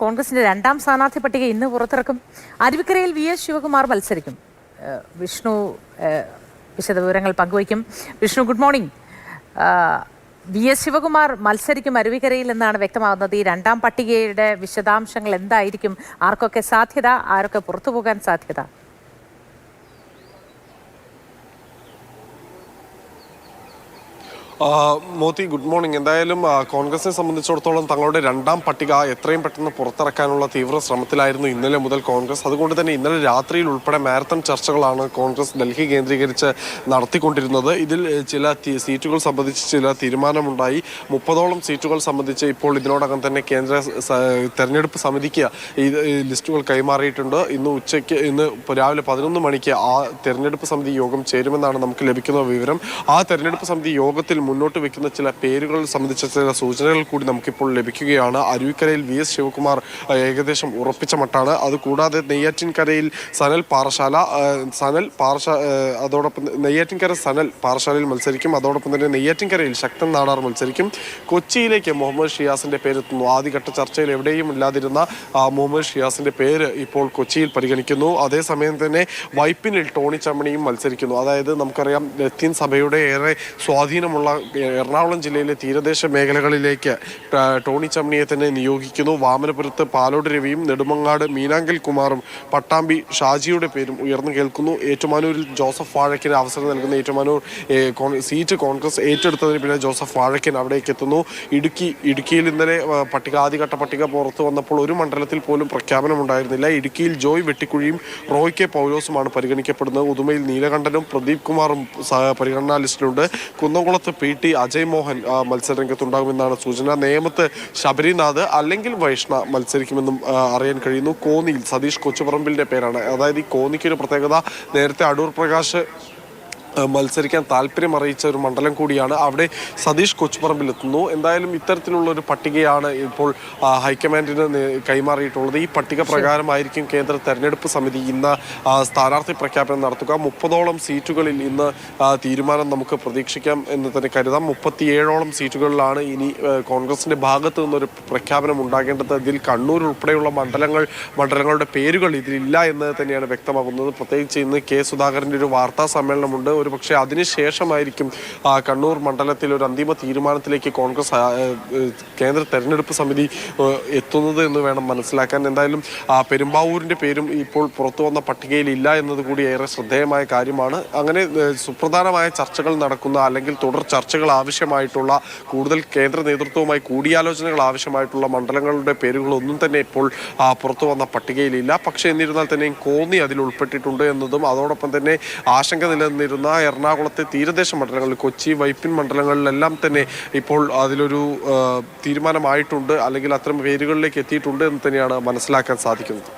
കോൺഗ്രസിന്റെ രണ്ടാം സ്ഥാനാർത്ഥി പട്ടിക ഇന്ന് പുറത്തിറക്കും. അരുവിക്കരയിൽ VS ശിവകുമാർ മത്സരിക്കും. വിഷ്ണു വിശദവിവരങ്ങൾ പങ്കുവയ്ക്കും. Vishnu, good morning. VS Sivakumar മത്സരിക്കും അരുവിക്കരയിൽ എന്നാണ് വ്യക്തമാകുന്നത്. ഈ രണ്ടാം പട്ടികയുടെ വിശദാംശങ്ങൾ എന്തായിരിക്കും? ആർക്കൊക്കെ സാധ്യത, ആരൊക്കെ പുറത്തുപോകാൻ സാധ്യത? Moti, good morning. എന്തായാലും കോൺഗ്രസിനെ സംബന്ധിച്ചിടത്തോളം തങ്ങളുടെ രണ്ടാം പട്ടിക എത്രയും പെട്ടെന്ന് പുറത്തിറക്കാനുള്ള തീവ്ര ശ്രമത്തിലായിരുന്നു ഇന്നലെ മുതൽ കോൺഗ്രസ്. അതുകൊണ്ട് തന്നെ ഇന്നലെ രാത്രിയിൽ ഉൾപ്പെടെ മാരത്തൺ ചർച്ചകളാണ് കോൺഗ്രസ് ഡൽഹി കേന്ദ്രീകരിച്ച് നടത്തിക്കൊണ്ടിരുന്നത്. ഇതിൽ ചില സീറ്റുകൾ സംബന്ധിച്ച് ചില തീരുമാനമുണ്ടായി. 30ഓളം സീറ്റുകൾ സംബന്ധിച്ച് ഇപ്പോൾ ഇതിനോടകം തന്നെ കേന്ദ്ര തെരഞ്ഞെടുപ്പ് സമിതിക്ക് ഈ ലിസ്റ്റുകൾ കൈമാറിയിട്ടുണ്ട്. ഇന്ന് രാവിലെ 11 മണിക്ക് ആ തെരഞ്ഞെടുപ്പ് സമിതി യോഗം ചേരുമെന്നാണ് നമുക്ക് ലഭിക്കുന്ന വിവരം. ആ തെരഞ്ഞെടുപ്പ് സമിതി യോഗത്തിൽ മുന്നോട്ട് വെക്കുന്ന ചില പേരുകൾ സംബന്ധിച്ച ചില സൂചനകൾ കൂടി നമുക്കിപ്പോൾ ലഭിക്കുകയാണ്. അരുവിക്കരയിൽ VS ശിവകുമാർ ഏകദേശം ഉറപ്പിച്ച മട്ടാണ്. അതുകൂടാതെ നെയ്യാറ്റിൻകരയിൽ അതോടൊപ്പം നെയ്യാറ്റിൻകര സനൽ പാറശാലയിൽ മത്സരിക്കും. അതോടൊപ്പം തന്നെ നെയ്യാറ്റിൻകരയിൽ ശക്തൻ നാടാർ മത്സരിക്കും. കൊച്ചിയിലേക്ക് മുഹമ്മദ് ഷിയാസിന്റെ പേരെത്തുന്നു. ആദ്യഘട്ട ചർച്ചയിൽ എവിടെയും ഇല്ലാതിരുന്ന മുഹമ്മദ് ഷിയാസിന്റെ പേര് ഇപ്പോൾ കൊച്ചിയിൽ പരിഗണിക്കുന്നു. അതേസമയം തന്നെ വൈപ്പിനിൽ ടോണി ചമ്മണിയും മത്സരിക്കുന്നു. അതായത് നമുക്കറിയാം, ലത്തീൻ സഭയുടെ ഏറെ സ്വാധീനമുള്ള എറണാകുളം ജില്ലയിലെ തീരദേശ മേഖലകളിലേക്ക് ടോണി ചമ്മണിയെ തന്നെ നിയോഗിക്കുന്നു. വാമനപുരത്ത് പാലോട് രവിയും നെടുമങ്ങാട് മീനാങ്കൽ കുമാറും പട്ടാമ്പി ഷാജിയുടെ പേരും ഉയർന്നു കേൾക്കുന്നു. ഏറ്റുമാനൂരിൽ ജോസഫ് വാഴയ്ക്കിന് അവസരം നൽകുന്ന ഏറ്റുമാനൂർ സീറ്റ് കോൺഗ്രസ് ഏറ്റെടുത്തതിന് പിന്നെ ജോസഫ് വാഴയ്ക്കൻ അവിടേക്ക് എത്തുന്നു. ഇടുക്കിയിൽ ഇന്നലെ ആദ്യഘട്ട പട്ടിക പുറത്തു വന്നപ്പോൾ ഒരു മണ്ഡലത്തിൽ പോലും പ്രഖ്യാപനം ഉണ്ടായിരുന്നില്ല. ഇടുക്കിയിൽ ജോയ് വെട്ടിക്കുഴിയും റോയ് കെ പൗലോസുമാണ് പരിഗണിക്കപ്പെടുന്നത്. ഉദുമയിൽ നീലകണ്ഠനും പ്രദീപ് കുമാറും പരിഗണനാ ലിസ്റ്റിലുണ്ട്. കുന്നംകുളത്ത് PT അജയ് മോഹൻ മത്സരരംഗത്തുണ്ടാകുമെന്നാണ് സൂചന. നേമത്ത് ശബരിനാഥ് അല്ലെങ്കിൽ വൈഷ്ണ മത്സരിക്കുമെന്നും അറിയാൻ കഴിയുന്നു. കോന്നിയിൽ സതീഷ് കൊച്ചുപറമ്പിലിന്റെ പേരാണ്. അതായത് ഈ കോന്നിക്കൊരു പ്രത്യേകത, നേരത്തെ അടൂർ പ്രകാശ് മത്സരിക്കാൻ താല്പര്യം അറിയിച്ച ഒരു മണ്ഡലം കൂടിയാണ്. അവിടെ സതീഷ് കൊച്ചുപറമ്പിലെത്തുന്നു. എന്തായാലും ഇത്തരത്തിലുള്ള ഒരു പട്ടികയാണ് ഇപ്പോൾ ഹൈക്കമാൻഡിന് കൈമാറിയിട്ടുള്ളത്. ഈ പട്ടിക പ്രകാരമായിരിക്കും കേന്ദ്ര തെരഞ്ഞെടുപ്പ് സമിതി ഇന്ന് സ്ഥാനാർത്ഥി പ്രഖ്യാപനം നടത്തുക. 30ഓളം സീറ്റുകളിൽ ഇന്ന് തീരുമാനം നമുക്ക് പ്രതീക്ഷിക്കാം എന്ന് തന്നെ കരുതാം. 37ഓളം സീറ്റുകളിലാണ് ഇനി കോൺഗ്രസിന്റെ ഭാഗത്തു നിന്നൊരു പ്രഖ്യാപനം ഉണ്ടാകേണ്ടത്. ഇതിൽ കണ്ണൂർ ഉൾപ്പെടെയുള്ള മണ്ഡലങ്ങളുടെ പേരുകൾ ഇതിലില്ല എന്ന് തന്നെയാണ് വ്യക്തമാകുന്നത്. പ്രത്യേകിച്ച് ഇന്ന് K സുധാകരൻ്റെ ഒരു വാർത്താ സമ്മേളനമുണ്ട്. പക്ഷേ അതിനുശേഷമായിരിക്കും കണ്ണൂർ മണ്ഡലത്തിൽ ഒരു അന്തിമ തീരുമാനത്തിലേക്ക് കോൺഗ്രസ് കേന്ദ്ര തെരഞ്ഞെടുപ്പ് സമിതി എത്തുന്നത് എന്ന് വേണം മനസ്സിലാക്കാൻ. എന്തായാലും പെരുമ്പാവൂരിന്റെ പേരും ഇപ്പോൾ പുറത്തു വന്ന പട്ടികയിൽ ഇല്ല എന്നത് കൂടി ഏറെ ശ്രദ്ധേയമായ കാര്യമാണ്. അങ്ങനെ സുപ്രധാനമായ ചർച്ചകൾ നടക്കുന്ന, അല്ലെങ്കിൽ തുടർ ചർച്ചകൾ ആവശ്യമായിട്ടുള്ള, കൂടുതൽ കേന്ദ്ര നേതൃത്വവുമായി കൂടിയാലോചനകൾ ആവശ്യമായിട്ടുള്ള മണ്ഡലങ്ങളുടെ പേരുകളൊന്നും തന്നെ ഇപ്പോൾ പുറത്തു വന്ന പട്ടികയിലില്ല. പക്ഷേ എന്നിരുന്നാൽ തന്നെയും കോന്നി അതിൽ ഉൾപ്പെട്ടിട്ടുണ്ട് എന്നതും, അതോടൊപ്പം തന്നെ ആശങ്ക നിലനിന്നിരുന്ന എറണാകുളത്തെ തീരദേശ മണ്ഡലങ്ങളിൽ, കൊച്ചി, വൈപ്പിൻ മണ്ഡലങ്ങളിലെല്ലാം തന്നെ ഇപ്പോൾ അതിലൊരു തീരുമാനമായിട്ടുണ്ട്, അല്ലെങ്കിൽ അത്തരം പേരുകളിലേക്ക് എത്തിയിട്ടുണ്ട് എന്ന് തന്നെയാണ് മനസ്സിലാക്കാൻ സാധിക്കുന്നത്.